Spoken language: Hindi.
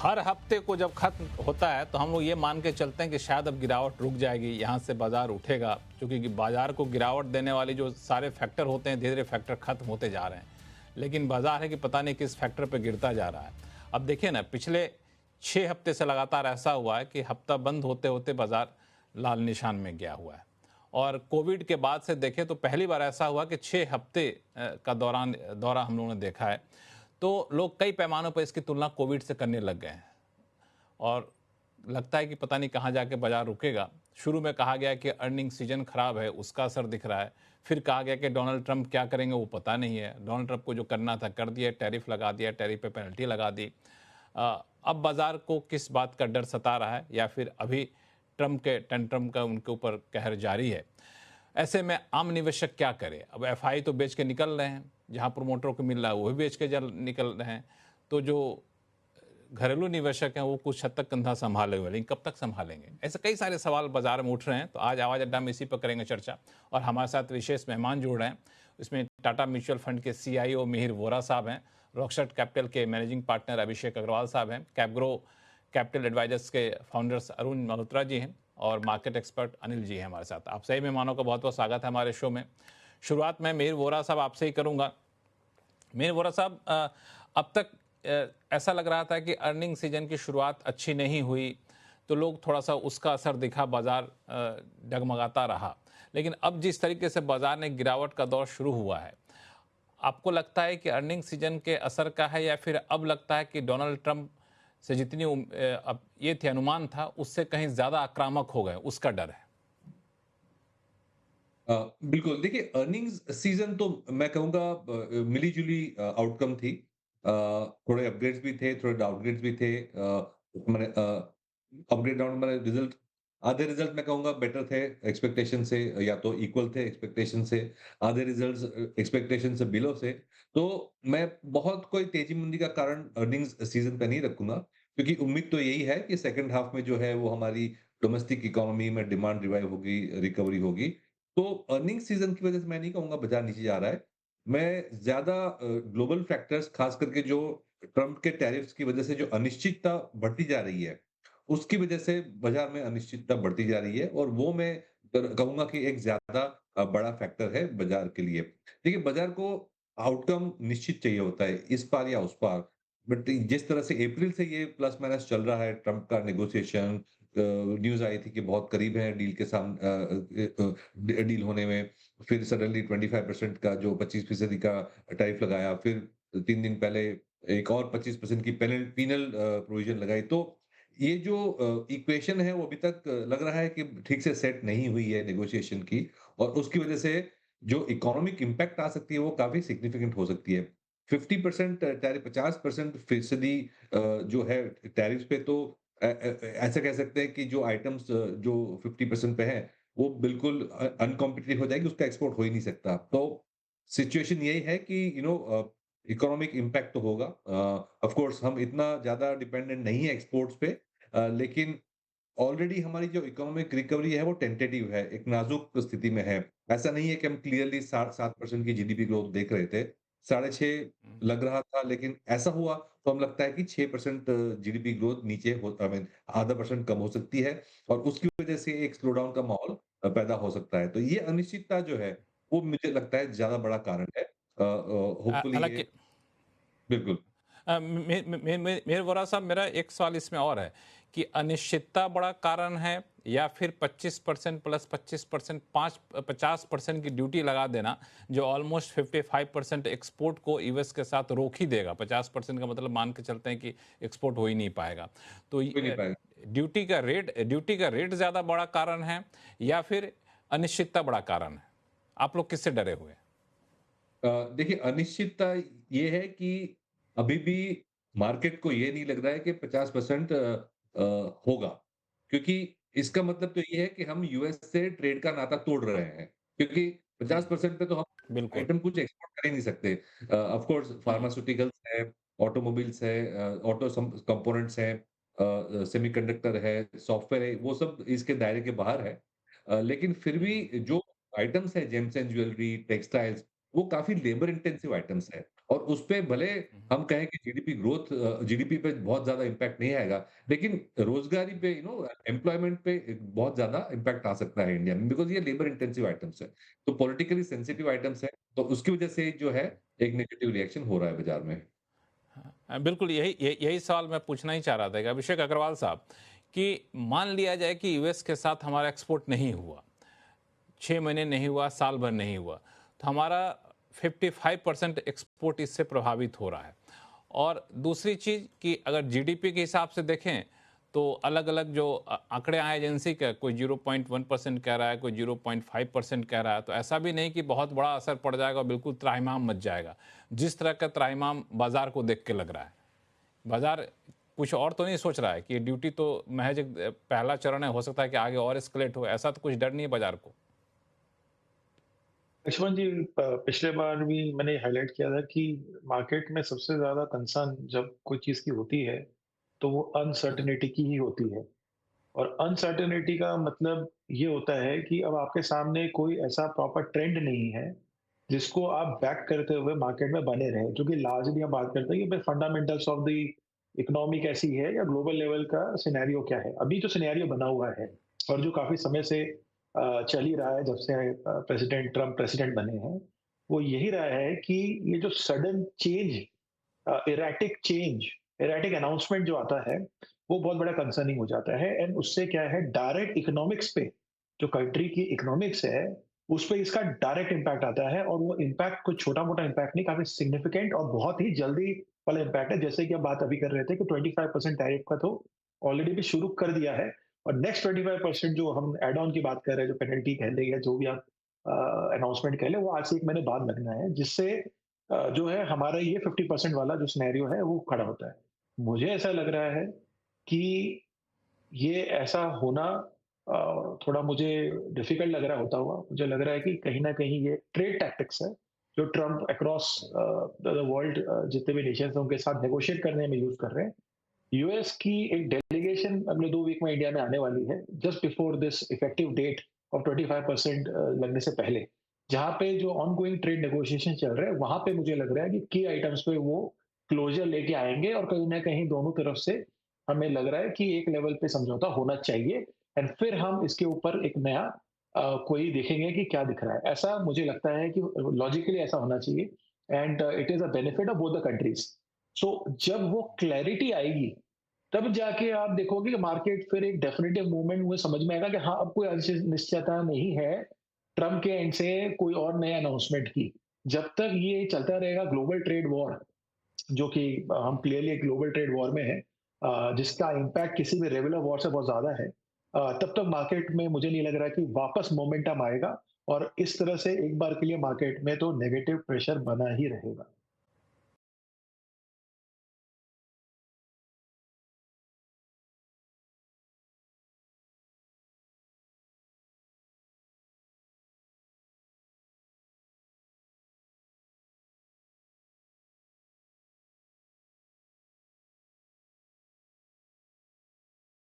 हर हफ्ते को जब खत्म होता है तो हम लोग ये मान के चलते हैं कि शायद अब गिरावट रुक जाएगी, यहाँ से बाजार उठेगा, क्योंकि बाजार को गिरावट देने वाली जो सारे फैक्टर होते हैं, धीरे धीरे फैक्टर खत्म होते जा रहे हैं। लेकिन बाजार है कि पता नहीं किस फैक्टर पे गिरता जा रहा है। अब देखिए ना, पिछले 6 हफ्ते से लगातार ऐसा हुआ है कि हफ्ता बंद होते होते बाजार लाल निशान में गया हुआ है। और कोविड के बाद से देखें तो पहली बार ऐसा हुआ कि 6 हफ्ते का दौरा हम लोगों ने देखा है। तो लोग कई पैमानों पर इसकी तुलना कोविड से करने लग गए हैं और लगता है कि पता नहीं कहाँ जाके बाजार रुकेगा। शुरू में कहा गया कि अर्निंग सीजन खराब है, उसका असर दिख रहा है। फिर कहा गया कि डोनाल्ड ट्रंप क्या करेंगे वो पता नहीं है। डोनाल्ड ट्रंप को जो करना था कर दिया, टैरिफ लगा दिया, टैरिफ पे पेनल्टी लगा दी। अब बाजार को किस बात का डर सता रहा है, या फिर अभी ट्रंप के टेंट्रम का उनके ऊपर कहर जारी है। ऐसे में आम निवेशक क्या करे? अब एफआई तो बेच के निकल रहे हैं, जहां प्रोमोटरों को मिल रहा है वो भी बेच के निकल रहे हैं। तो जो घरेलू निवेशक हैं वो कुछ हद तक कंधा संभाले हुए, लेकिन कब तक संभालेंगे? ऐसे कई सारे सवाल बाजार में उठ रहे हैं। तो आज आवाज अड्डा में इसी पर करेंगे चर्चा। और हमारे साथ विशेष मेहमान जुड़ रहे हैं। इसमें टाटा म्यूचुअल फंड के सीईओ मिहिर वोरा साहब हैं, रॉकस्टार कैपिटल के मैनेजिंग पार्टनर अभिषेक अग्रवाल साहब हैं, कैपग्रो कैपिटल एडवाइजर्स के फाउंडर्स अरुण मल्होत्रा जी हैं, और मार्केट एक्सपर्ट अनिल जी हैं हमारे साथ। आप सही मेहमानों का बहुत बहुत स्वागत है हमारे शो में। शुरुआत में मिहिर वोरा साहब आपसे ही करूंगा। मिहिर वोरा साहब, अब तक ऐसा लग रहा था कि अर्निंग सीजन की शुरुआत अच्छी नहीं हुई, तो लोग थोड़ा सा उसका असर दिखा, बाजार डगमगाता रहा। लेकिन अब जिस तरीके से बाजार ने गिरावट का दौर शुरू हुआ है, आपको लगता है कि अर्निंग सीजन के असर का है, या फिर अब लगता है कि डोनाल्ड ट्रंप से जितनी अब ये थे अनुमान था उससे कहीं ज्यादा आक्रामक हो गए, उसका डर है? बिल्कुल, देखिए अर्निंग्स सीज़न तो मैं कहूँगा मिली-जुली आउटकम थी। थोड़े अपग्रेड्स भी थे, थोड़े डाउनग्रेड्स भी थे। मैंने अपग्रेड डाउन मैंने रिज़ल्ट आधे रिज़ल्ट मैं कहूँगा बेटर थे एक्सपेक्टेशन से, या तो इक्वल थे एक्सपेक्टेशन से, आधे रिज़ल्ट्स एक्सपेक्टेशन से बिलो से। तो मैं बहुत कोई तेज़ी-मंदी का कारण अर्निंग्स सीज़न पे नहीं रखूँगा, क्योंकि उम्मीद तो यही है कि सेकंड हाल्फ में जो है वो हमारी डोमेस्टिक इकोनॉमी में डिमांड रिवाइव होगी, रिकवरी होगी। तो अर्निंग सीजन की वजह से मैं नहीं कहूँगा बाजार नीचे जा रहा है। मैं ज़्यादा ग्लोबल फैक्टर्स खास करके जो ट्रम्प के टैरिफ्स की वजह से जो अनिश्चितता बढ़ती जा रही है, उसकी वजह से बाजार में अनिश्चितता बढ़ती जा रही है, और वो मैं कहूँगा कि एक ज़्यादा बड़ा फैक्टर है बाजार के लिए। देखिए, बाजार को आउटकम निश्चित चाहिए होता है, इस पार या उस पार। बट जिस तरह से अप्रैल से ये प्लस माइनस चल रहा है, ट्रम्प का नेगोशिएशन, न्यूज़ आई थी कि बहुत करीब है डील के डील होने में। फिर सडनली 25% का जो 25% का टैरिफ लगाया, फिर 3 दिन पहले एक और 25% की पीनल प्रोविज़न लगाई। तो ये जो इक्वेशन है वो अभी तक लग रहा है कि ठीक से सेट नहीं हुई है नेगोशिएशन की, और उसकी वजह से जो इकोनॉमिक इम्पैक्ट आ सकती है वो काफ़ी सिग्निफिकेंट हो सकती है। 50% टैरिफ 50% फीसदी जो है टैरिफ पे, तो ऐसा कह सकते हैं कि जो आइटम्स जो 50% पे हैं, वो बिल्कुल अनकॉम्पिटिटिव हो जाएगी, उसका एक्सपोर्ट हो ही नहीं सकता। तो सिचुएशन यही है कि इकोनॉमिक इम्पैक्ट तो होगा। ऑफ कोर्स हम इतना ज़्यादा डिपेंडेंट नहीं है एक्सपोर्ट्स पे, लेकिन ऑलरेडी हमारी जो इकोनॉमिक रिकवरी है वो टेंटेटिव है, एक नाजुक स्थिति में है। ऐसा नहीं है कि हम क्लियरली 7% की जीडीपी ग्रोथ देख रहे थे। 6.5 लग रहा था, लेकिन ऐसा हुआ तो हमें लगता है कि 6% जीडीपी ग्रोथ नीचे हो, आई मीन आधा परसेंट कम हो सकती है, और उसकी वजह से एक स्लो डाउन का माहौल पैदा हो सकता है। तो ये अनिश्चितता जो है, वो मुझे लगता है ज़्यादा बड़ा कारण है। होपफुली ये हालांकि बिल्कुल। मेरे वोरा साहब, मेरा एक सवाल इसमें और है कि अनिश्चितता बड़ा कारण है, या फिर 25% प्लस 25% 50% की ड्यूटी लगा देना, जो ऑलमोस्ट 55% एक्सपोर्ट को यूएस के साथ रोक ही देगा। 50% का मतलब मान के चलते हैं कि एक्सपोर्ट हो ही नहीं पाएगा। तो हो ही नहीं पाएगा। ड्यूटी का रेट ज़्यादा बड़ा कारण है, या फिर अनिश्चितता बड़ा कारण है? आप लोग किससे डरे हुए हैं? देखिए, अनिश्चितता ये है कि अभी भी मार्केट को ये नहीं लग रहा है कि 50% होगा। क्योंकि इसका मतलब तो ये है कि हम यूएस से ट्रेड का नाता तोड़ रहे हैं। क्योंकि 50% पे तो हम बिल्कुल। आइटम कुछ एक्सपोर्ट कर ही नहीं सकते। Of course hmm. फार्मास्यूटिकल्स है, ऑटोमोबाइल्स है, ऑटो सम कंपोनेंट्स हैं, सेमीकंडक्टर है, सॉफ्टवेयर है, वो सब इसके दायरे के बाहर है। लेकिन फिर भी हम्म। जो आइटम्स हैं, जेम्स एंड ज्वेलरी, टेक्सटाइल्स, वो काफ़ी लेबर इंटेंसिव आइटम्स हैं। और उसपे भले हम कहें कि जीडीपी पे बहुत ज़्यादा इम्पैक्ट नहीं आएगा, लेकिन रोज़गारी पे एम्प्लॉयमेंट पे एक बहुत ज़्यादा इम्पैक्ट आ सकता है इंडिया में बिकॉज़ ये लेबर इंटेंसिव आइटम्स है। तो पॉलिटिकली सेंसिटिव आइटम्स है, तो उसकी वजह से जो है एक नेगेटिव रिएक्शन हो रहा है बाज़ार में। बिल्कुल यही सवाल मैं पूछना ही चाह रहा था कि अभिषेक अग्रवाल साहब, कि मान लिया जाए कि यूएस के साथ हमारा एक्सपोर्ट नहीं हुआ, 6 महीने नहीं हुआ, साल भर नहीं हुआ, तो हमारा 55% एक्सपोर्ट इससे प्रभावित हो रहा है। और दूसरी चीज़ कि अगर जीडीपी के हिसाब से देखें तो अलग-अलग जो आंकड़े आए एजेंसी का, कोई 0.1% कह रहा है, कोई 0.5% कह रहा है, तो ऐसा भी नहीं कि बहुत बड़ा असर पड़ जाएगा और बिल्कुल त्राहिमाम मच जाएगा। जिस तरह का त्राहिमाम बाज़ार को देख के लग रहा है। बाज़ार कुछ और तो नहीं सोच रहा है कि ड्यूटी तो महज एक पहला चरण है, हो सकता है कि आगे और एस्केलेट हो, ऐसा तो कुछ डर नहीं है बाज़ार को? लक्ष्मण जी, पिछले बार भी मैंने हाइलाइट किया था कि मार्केट में सबसे ज़्यादा कंसर्न जब कोई चीज़ की होती है, तो वो अनसर्टेनिटी की ही होती है। और अनसर्टेनिटी का मतलब ये होता है कि अब आपके सामने कोई ऐसा प्रॉपर ट्रेंड नहीं है, जिसको आप बैक करते हुए मार्केट में बने रहें। क्योंकि लार्जली हम बात करते हैं कि भाई फंडामेंटल्स ऑफ द इकोनॉमी कैसी है या ग्लोबल लेवल का सिनेरियो क्या है। अभी जो सिनेरियो बना हुआ है और जो काफ़ी समय से चल ही रहा है जब से प्रेसिडेंट ट्रम्प प्रेसिडेंट बने हैं, वो यही रहा है कि ये जो sudden change, erratic change, erratic announcement जो आता है, वो बहुत बड़ा कंसर्निंग हो जाता है। एंड उससे क्या है, डायरेक्ट इकोनॉमिक्स पे, जो कंट्री की इकोनॉमिक्स है, उस पे इसका डायरेक्ट इम्पैक्ट आता है। और वो इम्पैक्ट कोई छोटा-मोटा इम्पैक्ट नहीं, काफ़ी सिग्निफिकेंट और बहुत ही जल्दी वाला इम्पैक्ट है। जैसे कि हम बात अभी कर रहे थे कि 25% टैरिफ का तो ऑलरेडी भी शुरू कर दिया है, और नेक्स्ट 25% जो हम ऐड ऑन की बात कर रहे हैं, जो पेनल्टी कह लें या जो भी आप अनाउंसमेंट कह लें, वो आज से 1 महीने बाद लगना है, जिससे जो है हमारा ये 50% वाला जो सिनेरियो है वो खड़ा होता है। मुझे ऐसा लग रहा है कि ये ऐसा होना थोड़ा मुझे डिफिकल्ट लग रहा है होता हुआ। मुझे लग रहा है कि कहीं न कहीं ये ट्रेड टैक्टिक्स है, जो ट्रम्प अक्रॉस द वर्ल्ड जितने भी नेशंस हैं उनके साथ नेगोशिएट करने में यूज़ कर रहे हैं। यूएस की एक डेलीगेशन अगले 2 वीक में इंडिया में आने वाली है, just before this effective date of 25% लगने से पहले। जहाँ पे जो ऑनगोइंग ट्रेड नेगोशिएशन चल रहे हैं, वहाँ पे मुझे लग रहा है कि की आइटम्स पे वो क्लोजर लेके आएँगे, और कहीं न कहीं दोनों तरफ से हमें लग रहा है कि एक लेवल पे समझौता होना चाहिए। एंड फिर हम इसके ऊपर एक नया कोई देखेंगे कि क्या दिख रहा है। ऐसा मुझे लगता है कि लॉजिकली ऐसा होना चाहिए। And it is a benefit of both the countries. So जब वो क्लैरिटी आएगी, तब जाके आप देखोगे कि मार्केट फिर एक डेफिनेटिव मूवमेंट मुझे समझ में आएगा कि हाँ, अब कोई अनिश्चितता नहीं है ट्रम्प के एंड से कोई और नए अनाउंसमेंट की। जब तक ये चलता रहेगा ग्लोबल ट्रेड वॉर, जो कि हम क्लियरली एक ग्लोबल ट्रेड वॉर में है, जिसका इम्पैक्ट किसी भी रेगुलर वॉर से बहुत ज़्यादा है, तब तक मार्केट में मुझे नहीं लग रहा कि वापस मोमेंटम आएगा, और इस तरह से एक बार के लिए मार्केट में तो नेगेटिव प्रेशर बना ही रहेगा।